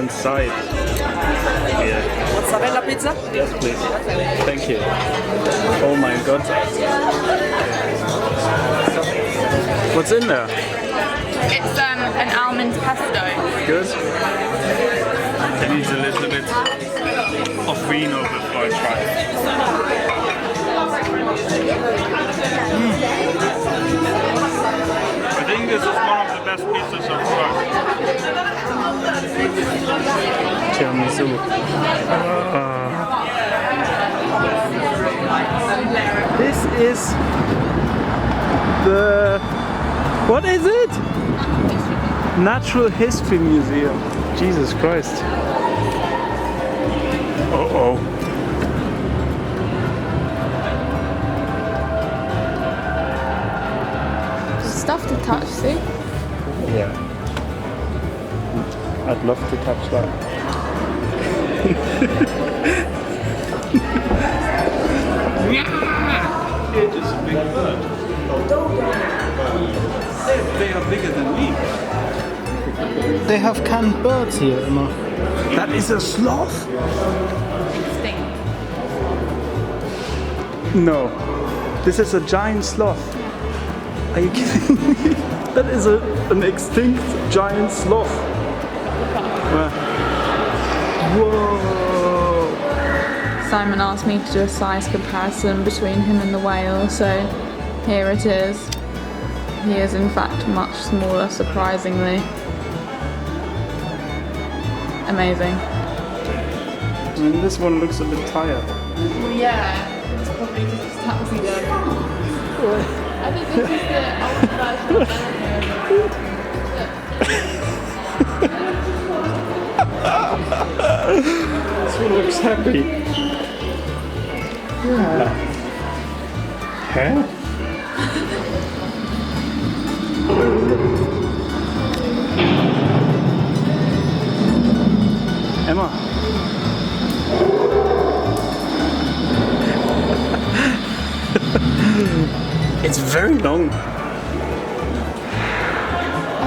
inside. Yeah. Mozzarella pizza? Yes, please. Thank you. Oh my god. What's in there? It's an almond pesto. Good. It needs a little bit of vino before I try it. I think this is one of the best pizzas I've tried. Tiramisu. This is the... What is it? Natural History Museum. Jesus Christ. Uh-oh. Stuff to touch, see? Yeah. I'd love to touch that. It is a big bird. They are bigger than me. They have canned birds here, Emma. That is a sloth? Sting. No. This is a giant sloth. Are you kidding me? That is an extinct giant sloth. Whoa! Simon asked me to do a size comparison between him and the whale, so here it is. He is in fact much smaller, surprisingly. Amazing. I mean, this one looks a bit tired. Well, yeah, it's probably just his taxi then. I think this is the old version of Behringer. This one looks happy. Yeah. Huh? Emma. It's very long. I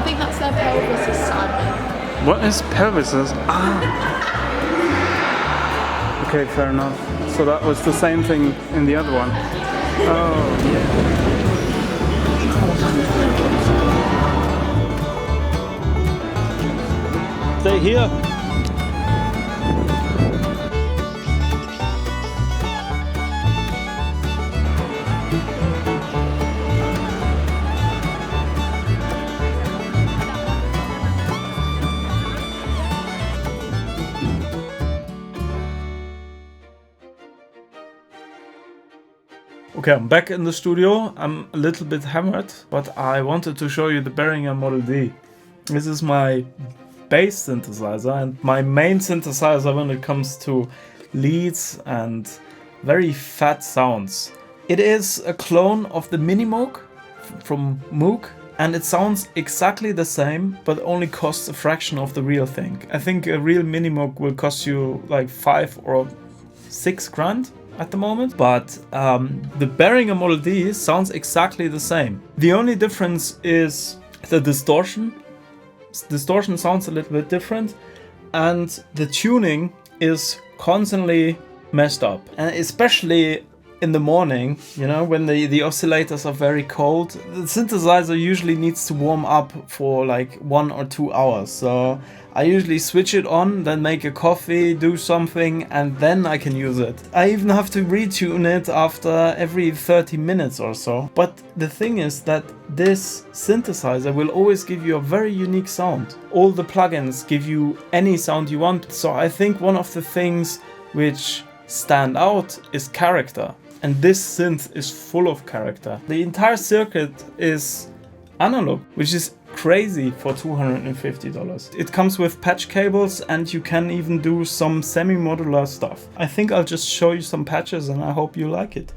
think that's their pelvis, Simon. What is pelvises? Ah. Okay, fair enough. So that was the same thing in the other one. Oh, yeah. Stay here. Okay, I'm back in the studio. I'm a little bit hammered, but I wanted to show you the Behringer Model D. This is my bass synthesizer and my main synthesizer when it comes to leads and very fat sounds. It is a clone of the Mini Moog from Moog, and it sounds exactly the same, but only costs a fraction of the real thing. I think a real Mini Moog will cost you like 5 or 6 grand at the moment, but the Behringer Model D sounds exactly the same. The only difference is the distortion. Distortion sounds a little bit different, and the tuning is constantly messed up, and especially in the morning, you know, when the oscillators are very cold. The synthesizer usually needs to warm up for like 1 or 2 hours, so I usually switch it on, then make a coffee, do something, and then I can use it. I even have to retune it after every 30 minutes or so. But the thing is that this synthesizer will always give you a very unique sound. All the plugins give you any sound you want, so I think one of the things which stand out is character. And this synth is full of character. The entire circuit is analog, which is crazy for $250. It comes with patch cables, and you can even do some semi-modular stuff. I think I'll just show you some patches and I hope you like it.